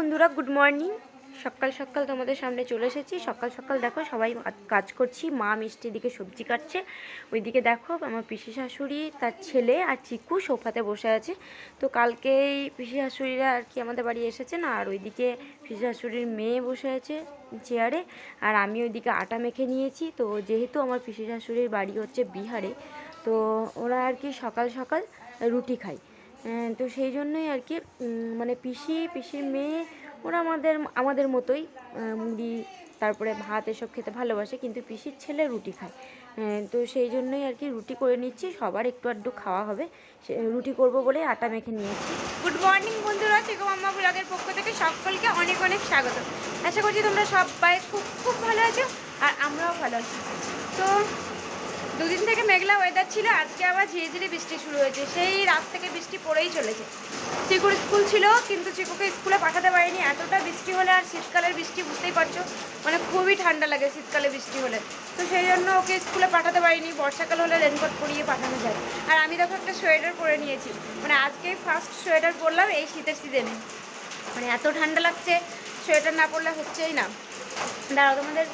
বন্ধুরা, good morning. সকাল সকাল তোমাদের সামনে চলে এসেছি। সকাল সকাল দেখো সবাই কাজ করছি। মা মিষ্টির দিকে সবজি কাটছে, ওইদিকে দেখো আমার পিসি শাশুড়ি, তার ছেলে আর চিকু সোফাতে বসে আছে। তো কালকেই পিসি শাশুড়িরা আর কি আমাদের বাড়ি এসেছে না, আর ওইদিকে পিসি শাশুড়ির মেয়ে বসে আছে চেয়ারে, আর আমি ওইদিকে আটা মেখে নিয়েছি। তো যেহেতু আমার পিসি শাশুড়ির বাড়ি হচ্ছে বিহারে, তো ওরা আর কি সকাল সকাল রুটি খায়। তো সেই জন্যই আর কি মানে পিসির মেয়ে ওরা আমাদের মতোই মুড়ি তারপরে ভাত এসব খেতে ভালোবাসে, কিন্তু পিসির ছেলে রুটি খায়। তো সেই জন্যই আর কি রুটি করে নিচ্ছি, সবার একটু আধটু খাওয়া হবে। রুটি করব বলে আটা মেখে নিয়েছি। গুড মর্নিং বন্ধুরা, চিকু মাম্মা ব্লগের পক্ষ থেকে সকলকে অনেক অনেক স্বাগত। আশা করছি তোমরা সবাই খুব খুব ভালো আছো, আর আমরাও ভালো আছি। তো দুদিন থেকে মেঘলা ওয়েদার ছিল, আজকে আবার ঝিরে ঝিরে বৃষ্টি শুরু হয়েছে। সেই রাত থেকে বৃষ্টি পড়েই চলেছে। চিকুর স্কুল ছিল, কিন্তু চিকুকে স্কুলে পাঠাতে পারিনি। এতটা বৃষ্টি হলে, আর শীতকালের বৃষ্টি বুঝতেই পারছো, মানে খুবই ঠান্ডা লাগে শীতকালে বৃষ্টি হলে। তো সেই জন্য ওকে স্কুলে পাঠাতে পারিনি। বর্ষাকাল হলে রেনকোট পরিয়ে পাঠানো যায়। আর আমি দেখো একটা সোয়েটার পরে নিয়েছি, মানে আজকেই ফার্স্ট সোয়েটার পরলাম এই শীতের সিজনে। মানে এত ঠান্ডা লাগছে, সোয়েটার না পরলে হচ্ছেই না। দাঁড়াও তোমাদের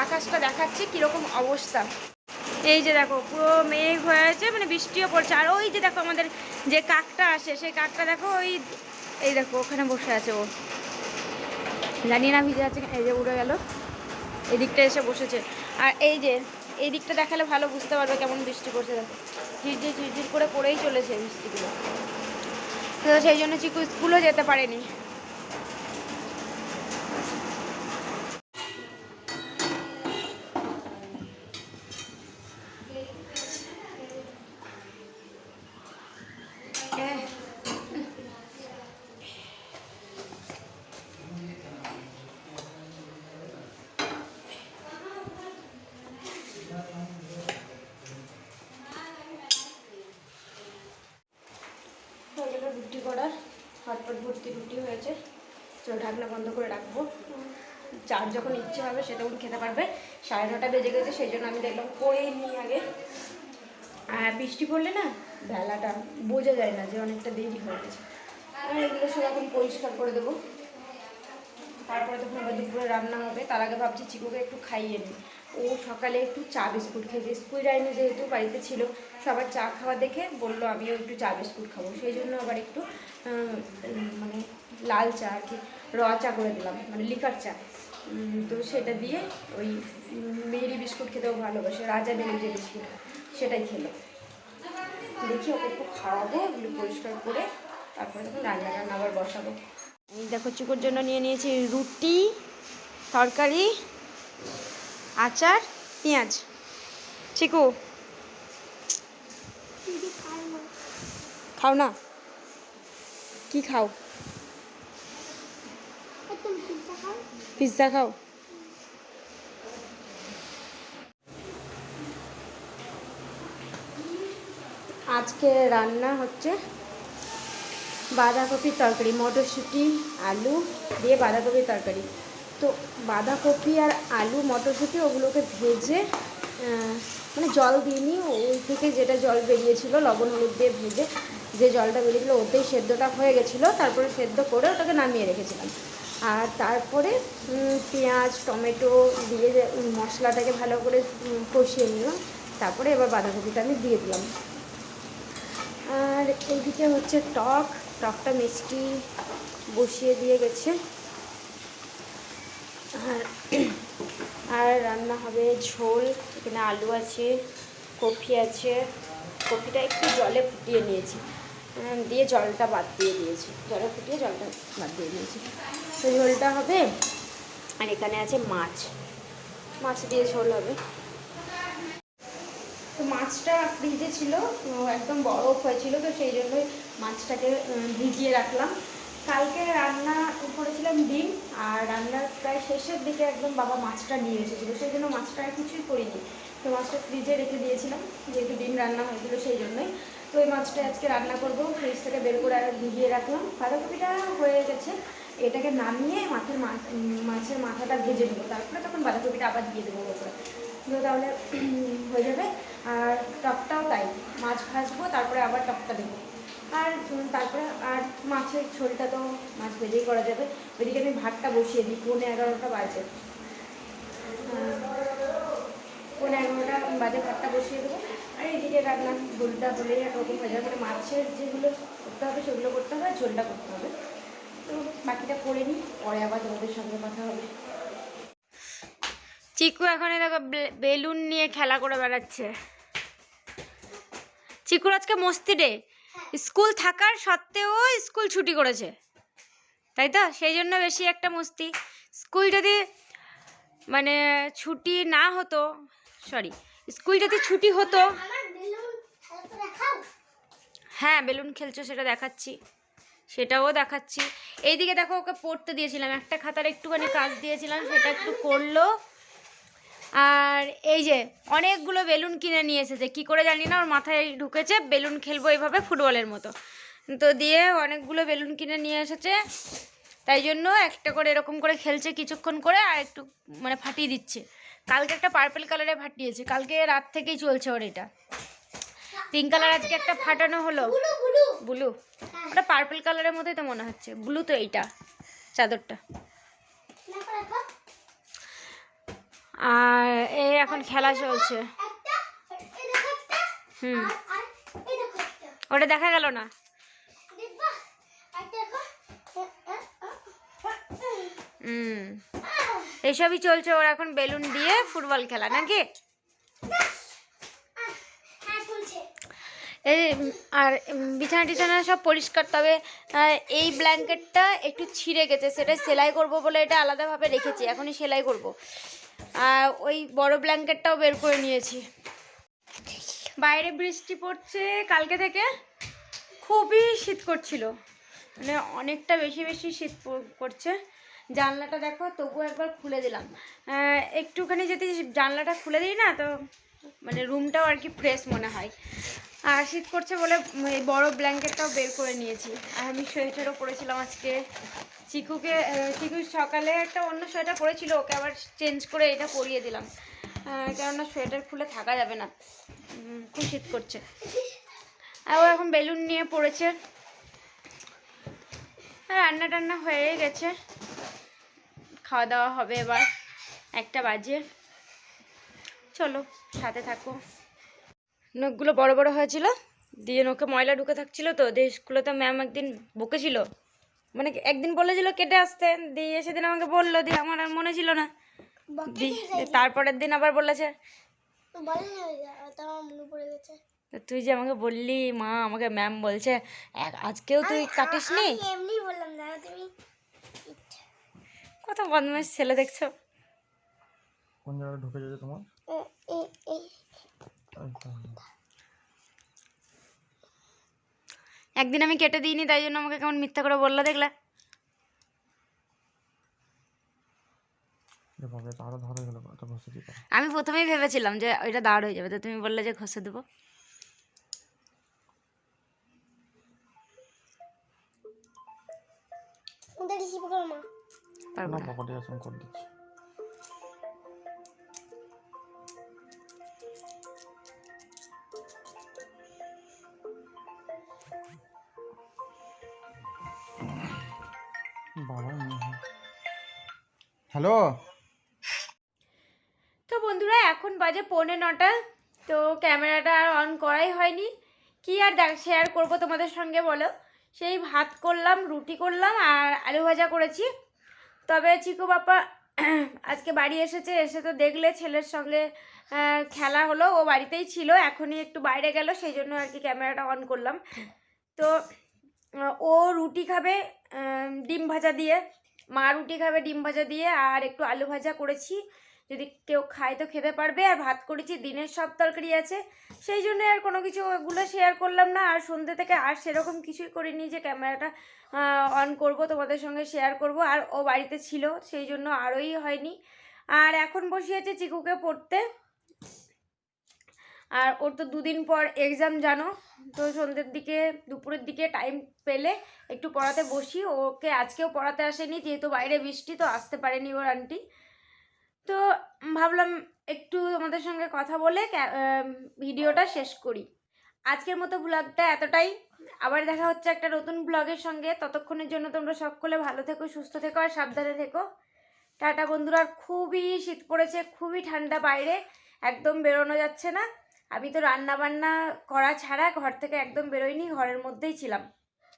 আকাশটা দেখাচ্ছি কীরকম অবস্থা। এই যে দেখো পুরো মেঘ হয়ে আছে, মানে বৃষ্টিও পড়ছে। আর ওই যে দেখো আমাদের যে কাকটা আসে, সেই কাকটা দেখো এই দেখো ওখানে বসে আছে। ও জানি না ভিজে আছে, এই যে উড়ে গেল, এই দিকটা এসে বসেছে। আর এই দিকটা দেখালে ভালো বুঝতে পারবে কেমন বৃষ্টি পড়ছে। দেখো ঝিরঝির ঝিরঝির করে পড়েই চলেছে বৃষ্টিগুলো। তো সেই জন্য চিকু স্কুলও যেতে পারেনি। রুটি করার হটপট ভর্তি রুটি হয়েছে। চল ঢাকনা বন্ধ করে রাখবো, যার যখন ইচ্ছে হবে সে তখন খেতে পারবে। 9:30 বেজে গেছে, সেই জন্য আমি দেখলাম করেই নিই আগে। আর বৃষ্টি পড়লে না বেলাটা বোঝা যায় না যে অনেকটা দেরি হয়ে গেছে। আর এগুলো সব এখন পরিষ্কার করে দেবো, তারপরে তখন আবার দুপুরে রান্না হবে। তার আগে ভাবছি চিকুকে একটু খাইয়ে নিই। ও সকালে একটু চা বিস্কুট খেয়েছে, স্কুল যায়নি যেহেতু বাড়িতে ছিল। সবার চা খাওয়া দেখে বললো আমিও একটু চা বিস্কুট খাবো, সেই জন্য আবার একটু মানে লাল চা আর কি, র চা করে দিলাম, মানে লিকার চা। তো সেটা দিয়ে ওই মেরি বিস্কুট খেতেও ভালোবাসে, রাজা মেরি যে বিস্কুট সেটাই খেলো। দেখি ওকে একটু খাওয়াবো, এগুলো পরিষ্কার করে তারপরে তখন রান্না আবার বসাবো। এই দেখো চিকুর জন্য নিয়ে নিয়েছি রুটি, তরকারি, আচার, পেঁয়াজ। চিকু খাও না, কি খাও? পিৎজা খাও? আজকে রান্না হচ্ছে বাঁধাকপির তরকারি, মটরশুঁটি আলু দিয়ে বাঁধাকপির তরকারি। তো বাঁধাকপি আর আলু মটরশুঁটি ওগুলোকে ভেজে, মানে জল দিইনি, ওই থেকে যেটা জল বেরিয়েছিল লবণ হলুদ দিয়ে ভেজে যে জলটা বেরিয়েছিলো ওতেই সেদ্ধটা হয়ে গেছিলো। তারপরে সেদ্ধ করে ওটাকে নামিয়ে রেখেছিলাম। আর তারপরে পেঁয়াজ টমেটো দিয়ে মশলাটাকে ভালো করে কষিয়ে নিলাম। তারপরে এবার বাঁধাকপিটা আমি দিয়ে দিলাম। আর এইদিকে হচ্ছে টকটা মিষ্টি বসিয়ে দিয়ে গেছে। আর রান্না হবে ঝোল। এখানে আলু আছে, কপি আছে। কপিটা একটু জলে ফুটিয়ে নিয়েছি, দিয়ে জলটা বাদ দিয়ে দিয়েছি, জলে ফুটিয়ে জলটা বাদ দিয়ে দিয়েছি। তো ঝোলটা হবে। আর এখানে আছে মাছ দিয়ে ঝোল হবে। তো মাছটা ফ্রিজে ছিল, একদম বরফ হয়েছিল, তো সেই জন্যই মাছটাকে ভিজিয়ে রাখলাম। কালকে রান্না করেছিলাম ডিম, আর রান্নার প্রায় শেষের দিকে একদম বাবা মাছটা নিয়ে এসেছিলো, সেই জন্য মাছটা আর কিছুই করিনি। তো মাছটা ফ্রিজে রেখে দিয়েছিলাম, যেহেতু ডিম রান্না হয়েছিল সেই জন্যই। তো ওই মাছটা আজকে রান্না করব, ফ্রিজ থেকে বের করে আর ভিজিয়ে রাখলাম। বাঁধাকপিটা হয়ে গেছে, এটাকে নামিয়ে মাছের মাথাটা ভেজে নেবো, তারপরে তখন বাঁধাকপিটা আবার দিয়ে দেবো ওপরে, তাহলে হয়ে যাবে। আর টকটাও তাই, মাছ ভাজবো তারপরে আবার টকটা দেবো। আর তারপরে আর মাছের ঝোলটা তো মাছ ভেজেই করা যাবে। ওইদিকে আমি ভাতটা বসিয়ে দিই, 11:15 বাজে, 11:15 বাজে ভাতটা বসিয়ে দেবো। আর এইদিকে রান্না ঝোলটা হলেই একরকম হয়ে যাবে, মানে মাছের যেগুলো করতে হবে সেগুলো করতে হবে, ঝোলটা করতে হবে। তো বাকিটা করে নিই, পরে আবার তোমাদের সঙ্গে কথা হবে। চিকু এখন দেখো বেলুন নিয়ে খেলা করে বেড়াচ্ছে। চিকুর আজকে মস্তি ডে, স্কুল থাকার সত্ত্বেও স্কুল ছুটি করেছে, তাই তো? সেই জন্য বেশি একটা মস্তি। স্কুল যদি মানে ছুটি না হতো, সরি, স্কুল যদি ছুটি হতো, হ্যাঁ বেলুন খেলছো সেটা দেখাচ্ছি, সেটাও দেখাচ্ছি। এইদিকে দেখো ওকে পড়তে দিয়েছিলাম, একটা খাতার একটুখানি কাজ দিয়েছিলাম, সেটা একটু করলো। আর এই যে অনেকগুলো বেলুন কিনে নিয়ে এসেছে, কী করে জানি না, ওর মাথায় ঢুকেছে বেলুন খেলবো এইভাবে ফুটবলের মতো, তো দিয়ে অনেকগুলো বেলুন কিনে নিয়ে এসেছে, তাই জন্য একটা করে এরকম করে খেলছে কিছুক্ষণ করে, আর একটু মানে ফাটিয়ে দিচ্ছে। কালকে একটা পার্পল কালারে ফাটিয়েছে, কালকে রাত থেকেই চলছে ওর এটা। পিঙ্ক কালার আজকে একটা ফাটানো হলো, ব্লু, ওটা পার্পল কালারের মতোই তো মনে হচ্ছে, ব্লু তো এইটা চাদরটা। আর এই এখন খেলা চলছে। ওটা দেখা গেল না। এইসবই চলছে ওর এখন, বেলুন দিয়ে ফুটবল খেলা নাকি? এই আর বিছানা টিছানা সব পরিষ্কার, তবে এই ব্ল্যাঙ্কেটটা একটু ছিঁড়ে গেছে, সেটা সেলাই করব বলে এটা আলাদাভাবে রেখেছি, এখনই সেলাই করব। আর ওই বড় ব্ল্যাঙ্কেটটাও বের করে নিয়েছি। বাইরে বৃষ্টি পড়ছে কালকে থেকে, খুবই শীত করছিল, মানে অনেকটা বেশি বেশি শীত করছে। জানলাটা দেখো তবুও একবার খুলে দিলাম, একটুখানি যদি জানলাটা খুলে দিই না তো মানে রুমটাও আর কি ফ্রেশ মনে হয়। আর শীত করছে বলে এই বড় ব্ল্যাঙ্কেটটাও বের করে নিয়েছি। আর আমি সোয়েটারও পরেছিলাম আজকে। চিকু সকালে একটা অন্য সোয়েটার পরেছিল, ওকে আবার চেঞ্জ করে এটা পরিয়ে দিলাম, কেননা সোয়েটার খুলে থাকা যাবে না, খুব শীত করছে। আর ও এখন বেলুন নিয়ে পড়েছে। রান্না টান্না হয়ে গেছে, খাওয়া দাওয়া হবে এবার, 1টা বাজে। চলো সাথে থাকো। নখগুলো বড় বড় হয়েছিল, দিয়ে নখে ময়লা ঢুকে থাকছিল, তো দিয়ে স্কুলে তো ম্যাম একদিন বকেছিল, মানে একদিন বলেছিল কেটে আসতে, দিয়ে সেদিন আমাকে বললো, দিয়ে আমার আর মনে ছিল না, তারপরের দিন আবার বলেছে। তুই যে আমাকে বললি মা আমাকে ম্যাম বলছে, আজকেও তুই কাটিস নি, কত বদমাইশ ছেলে দেখছো। কোন জায়গায় ঢুকে যাচ্ছে তোমার? একদিন আমি কেটে দিইনি, তাই জন্য আমাকে কেমন মিথ্যা করে বললো, দেখলে? আমি প্রথমেই ভেবেছিলাম যে ওইটা দাঁড় হয়ে যাবে, তো তুমি বললে যে ঘষে দেবো। হ্যালো, তো বন্ধুরা এখন বাজে 9:45, তো ক্যামেরাটা আর অন করাই হয়নি, কি আর শেয়ার করব তোমাদের সঙ্গে বলো। সেই ভাত করলাম, রুটি করলাম, আর আলু ভাজা করেছি। তবে চিকু বাবা আজকে বাড়ি এসেছে, এসে তো দেখলে ছেলের সঙ্গে খেলা হলো, ও বাড়িতেই ছিল, এখনই একটু বাইরে গেল, সেই জন্য আর কি ক্যামেরাটা অন করলাম। তো ও রুটি খাবে ডিম ভাজা দিয়ে, মা রুটি খাবে ডিম ভাজা দিয়ে, আর একটু আলু ভাজা করেছি, যদি কেউ খায় তো খেতে পারবে। আর ভাত করেছি, দিনের সব তরকারি আছে, সেই জন্য আর কোনো কিছু ওগুলো শেয়ার করলাম না। আর সন্ধ্যে থেকে আর সেরকম কিছুই করিনি যে ক্যামেরাটা অন করব তোমাদের সঙ্গে শেয়ার করব, আর ও বাড়িতে ছিল সেই জন্য আরোই হয়নি। আর এখন বসিয়েছে চিকুকে পড়তে, আর ওর তো 2 দিন পর এক্সাম জানো, তো সন্ধ্যের দিকে দুপুরের দিকে টাইম পেলে একটু পড়াতে বসি। ওকে আজকেও পড়াতে আসেনি, যেহেতু বাইরে বৃষ্টি, তো আসতে পারেনি ওর আন্টি। তো ভাবলাম একটু তোমাদের সঙ্গে কথা বলে ভিডিওটা শেষ করি। আজকের মতো ব্লগটা এতটাই, আবার দেখা হচ্ছে একটা নতুন ব্লগের সঙ্গে। ততক্ষণের জন্য তোমরা সকলে ভালো থেকো, সুস্থ থেকো আর সাবধানে থেকো। টাটা বন্ধুরা। আর খুবই শীত পড়েছে, খুবই ঠান্ডা বাইরে, একদম বেরোনো যাচ্ছে না। আমি তো রান্না বান্না করা ছাড়া ঘর থেকে একদম বেরোইনি, ঘরের মধ্যেই ছিলাম।